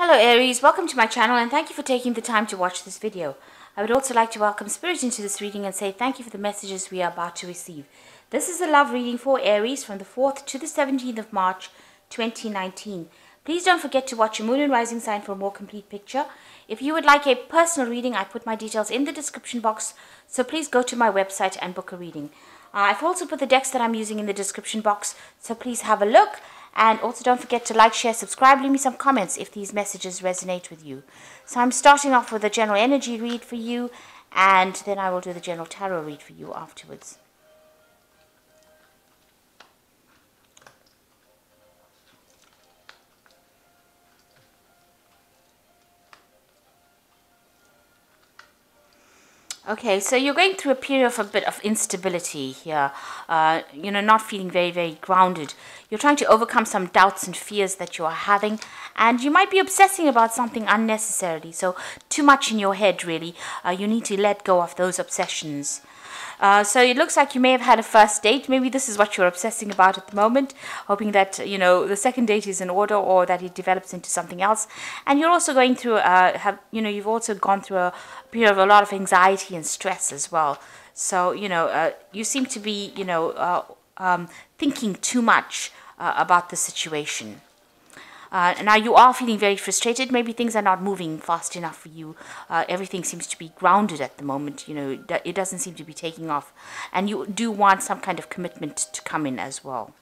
Hello Aries, welcome to my channel and thank you for taking the time to watch this video. I would also like to welcome Spirit into this reading and say thank you for the messages we are about to receive. This is a love reading for Aries from the 4th to the 17th of March 2019. Please don't forget to watch your moon and rising sign for a more complete picture. If you would like a personal reading, I put my details in the description box, so please go to my website and book a reading. I've also put the decks that I'm using in the description box, so please have a look. And also don't forget to like, share, subscribe, leave me some comments if these messages resonate with you. So I'm starting off with a general energy read for you, and then I will do the general tarot read for you afterwards. Okay, so you're going through a period of a bit of instability here, not feeling very, very grounded. You're trying to overcome some doubts and fears that you are having, and you might be obsessing about something unnecessarily, so too much in your head, really. You need to let go of those obsessions. So it looks like you may have had a first date. Maybe this is what you're obsessing about at the moment, hoping that, the second date is in order or that it develops into something else. And you're also going through, you've also gone through a period of a lot of anxiety and stress as well. So, you seem to be, thinking too much about the situation. Now you are feeling very frustrated. Maybe things are not moving fast enough for you. Everything seems to be grounded at the moment. It doesn't seem to be taking off. And you do want some kind of commitment to come in as well.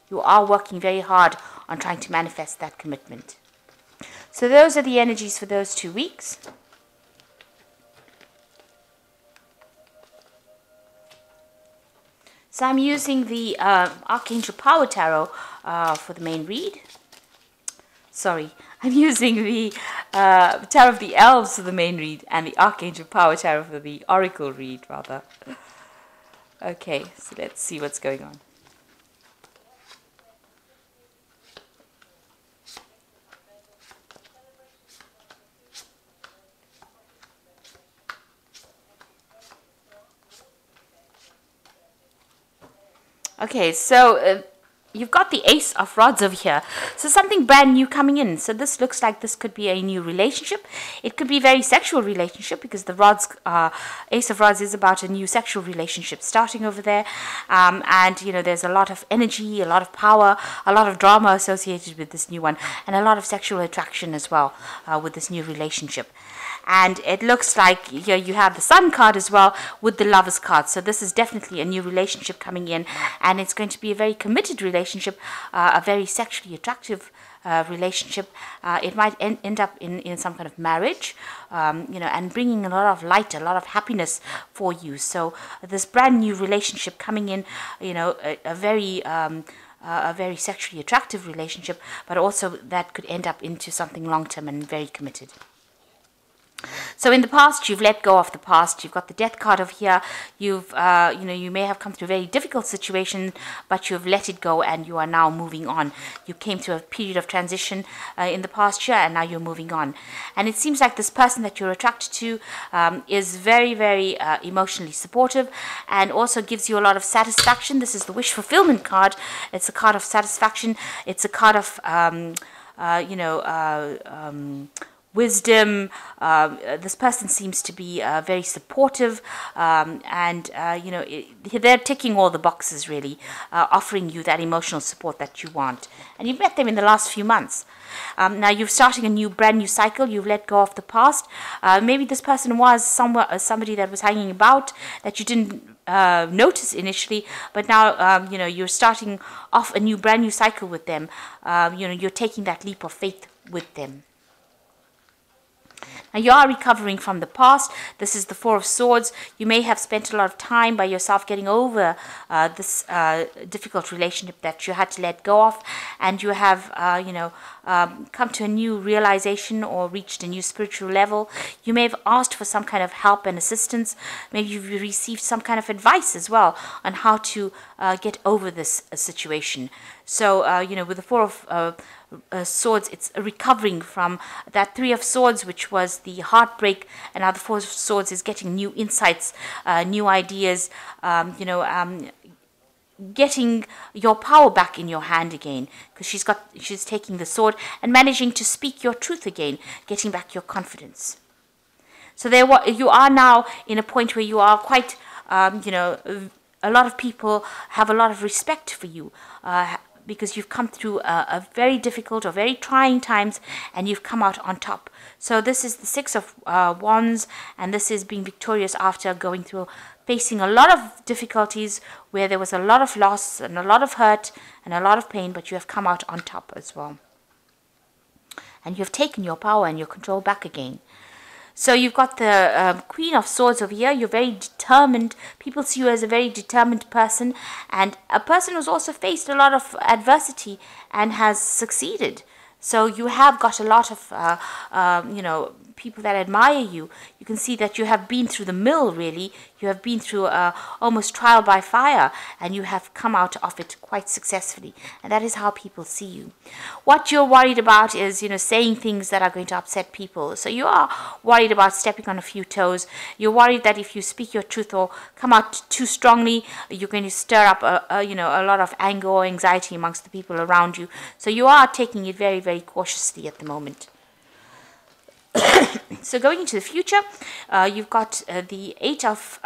You are working very hard on trying to manifest that commitment. So those are the energies for those 2 weeks. So I'm using the Archangel Power Tarot for the main read. Sorry, I'm using the Tarot of the Elves for the main read and the Archangel Power Tarot for the Oracle read, rather. Okay, so let's see what's going on. Okay, so you've got the Ace of Rods over here. So something brand new coming in. So this looks like this could be a new relationship. It could be a very sexual relationship because the Rods, Ace of Rods is about a new sexual relationship starting over there. And, there's a lot of energy, a lot of power, a lot of drama associated with this new one, and a lot of sexual attraction as well with this new relationship. And it looks like here you have the Sun card as well with the Lovers card. So this is definitely a new relationship coming in, and it's going to be a very committed relationship, a very sexually attractive relationship. It might end up in some kind of marriage, and bringing a lot of light, a lot of happiness for you. So this brand new relationship coming in, a very sexually attractive relationship, but also that could end up into something long-term and very committed. So in the past, you've let go of the past. You've got the Death card over here. You've, you may have come through a very difficult situation, but you've let it go and you are now moving on. You came through a period of transition in the past year, and now you're moving on. And it seems like this person that you're attracted to is very, very emotionally supportive and also gives you a lot of satisfaction. This is the Wish Fulfillment card. It's a card of satisfaction. It's a card of, wisdom. This person seems to be very supportive, and they're ticking all the boxes, really, offering you that emotional support that you want. And you've met them in the last few months. Now you're starting a brand new cycle. You've let go of the past. Maybe this person was somebody that was hanging about that you didn't notice initially, but now you're starting off a brand new cycle with them. You're taking that leap of faith with them. Now you are recovering from the past. This is the Four of Swords. You may have spent a lot of time by yourself getting over this difficult relationship that you had to let go of, and you have, come to a new realization or reached a new spiritual level. You may have asked for some kind of help and assistance. Maybe you've received some kind of advice as well on how to get over this situation. So, with the Four of Swords, it's recovering from that Three of Swords, which was the heartbreak, and now the Four of Swords is getting new insights, new ideas, getting your power back in your hand again, because she's taking the sword and managing to speak your truth again, getting back your confidence. So you are now in a point where you are quite, a lot of people have a lot of respect for you, because you've come through a very difficult or very trying times, and you've come out on top. So this is the Six of Wands, and this is being victorious after going through, facing a lot of difficulties where there was a lot of loss and a lot of hurt and a lot of pain, but you have come out on top as well. And you have taken your power and your control back again. So you've got the Queen of Swords over here. You're very determined. People see you as a very determined person, and a person who's also faced a lot of adversity and has succeeded. So you have got a lot of, people that admire you. You can see that you have been through the mill, really. You have been through almost trial by fire, and you have come out of it quite successfully. And that is how people see you. What you're worried about is, saying things that are going to upset people. So you are worried about stepping on a few toes. You're worried that if you speak your truth or come out too strongly, you're going to stir up a lot of anger or anxiety amongst the people around you. So you are taking it very, very cautiously at the moment. So going into the future, you've got the Eight of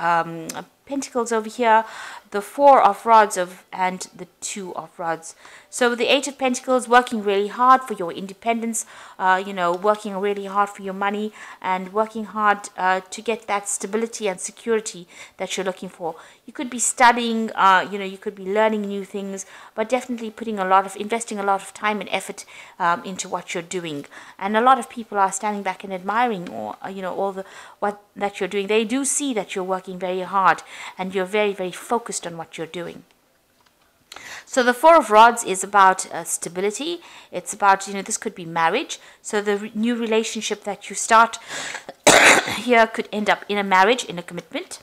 Pentacles over here, the Four of Rods and the Two of Rods. So the Eight of Pentacles, working really hard for your independence, working really hard for your money, and working hard to get that stability and security that you're looking for. You could be studying, you could be learning new things, but definitely investing a lot of time and effort into what you're doing. And a lot of people are standing back and admiring, what that you're doing. They do see that you're working very hard and you're very, very focused on what you're doing. So the Four of Rods is about stability. It's about, this could be marriage. So the new relationship that you start here could end up in a marriage, in a commitment,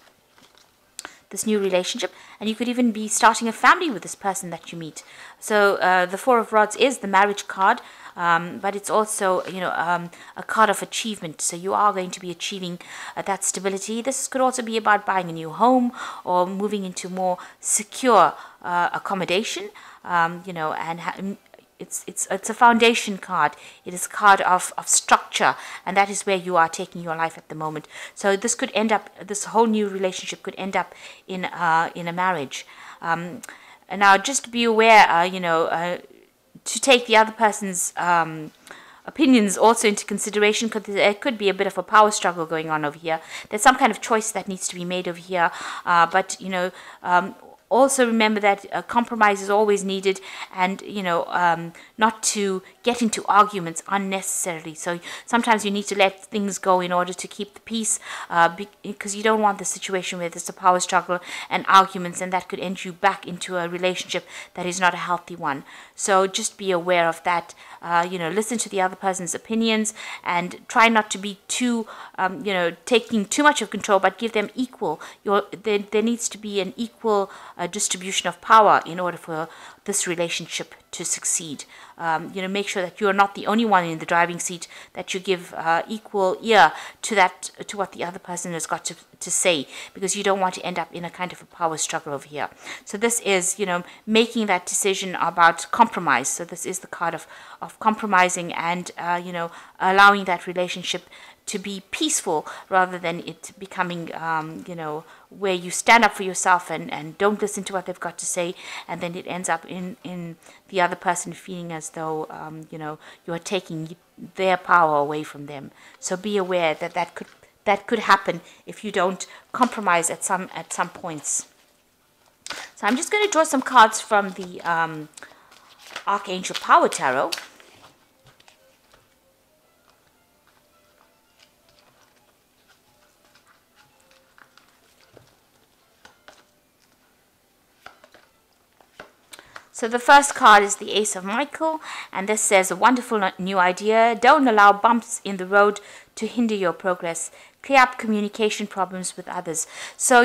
this new relationship. And you could even be starting a family with this person that you meet. So the Four of Rods is the marriage card. But it's also, a card of achievement. So you are going to be achieving that stability. This could also be about buying a new home or moving into more secure accommodation. And it's a foundation card. It is a card of structure, and that is where you are taking your life at the moment. So this whole new relationship could end up in a marriage. And now just be aware, to take the other person's opinions also into consideration, because there could be a bit of a power struggle going on over here. There's some kind of choice that needs to be made over here, but also remember that compromise is always needed, and not to get into arguments unnecessarily. So sometimes you need to let things go in order to keep the peace, because you don't want the situation where there's a power struggle and arguments, and that could end you back into a relationship that is not a healthy one. So just be aware of that. Listen to the other person's opinions, and try not to be too, taking too much of control, but give them equal. There needs to be an equal distribution of power in order for this relationship to succeed. Make sure that you are not the only one in the driving seat, that you give equal ear to what the other person has got to say, because you don't want to end up in a kind of a power struggle over here. So this is, making that decision about compromise. So this is the card of compromising and, allowing that relationship to be peaceful, rather than it becoming, where you stand up for yourself and don't listen to what they've got to say, and then it ends up in the other person feeling as though, you are taking their power away from them. So be aware that could happen if you don't compromise at some points. So I'm just going to draw some cards from the Archangel Power Tarot. So the first card is the Ace of Michael, and this says, a wonderful new idea. Don't allow bumps in the road to hinder your progress. Clear up communication problems with others. So,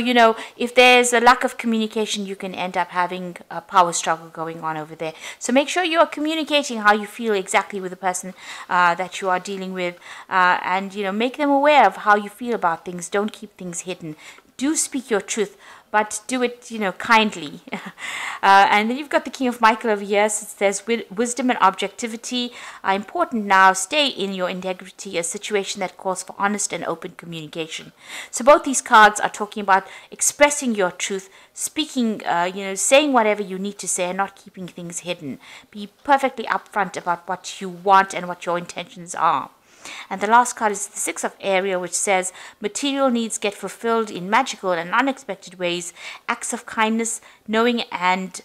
if there's a lack of communication, you can end up having a power struggle going on over there. So make sure you're communicating how you feel exactly with the person that you are dealing with, and, make them aware of how you feel about things. Don't keep things hidden. Do speak your truth, but do it, kindly. And then you've got the King of Michael over here. So it says, wisdom and objectivity are important now. Stay in your integrity, a situation that calls for honest and open communication. So both these cards are talking about expressing your truth, speaking, saying whatever you need to say and not keeping things hidden. Be perfectly upfront about what you want and what your intentions are. And the last card is the Six of Aries, which says material needs get fulfilled in magical and unexpected ways. Acts of kindness, knowing and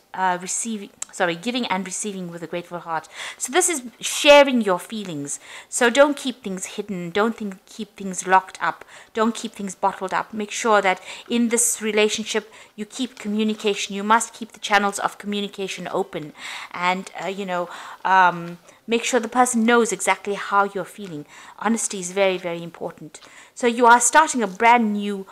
giving and receiving with a grateful heart. So this is sharing your feelings. So don't keep things hidden. Don't keep things locked up. Don't keep things bottled up. Make sure that in this relationship you keep communication. You must keep the channels of communication open, and make sure the person knows exactly how you're feeling. Honesty is very, very important. So you are starting a brand new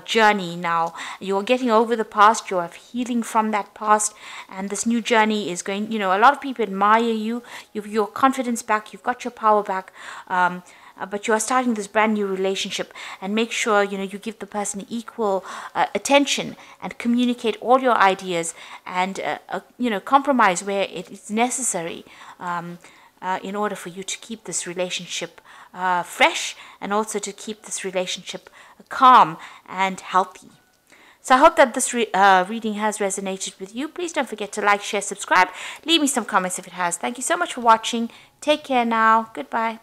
journey now. You're getting over the past. You're healing from that past. And this new journey is going, a lot of people admire you. You've your confidence back. You've got your power back. But you are starting this brand new relationship, and make sure you give the person equal attention and communicate all your ideas, and compromise where it is necessary, in order for you to keep this relationship fresh, and also to keep this relationship calm and healthy. So I hope that this reading has resonated with you. Please don't forget to like, share, subscribe. Leave me some comments if it has. Thank you so much for watching. Take care now. Goodbye.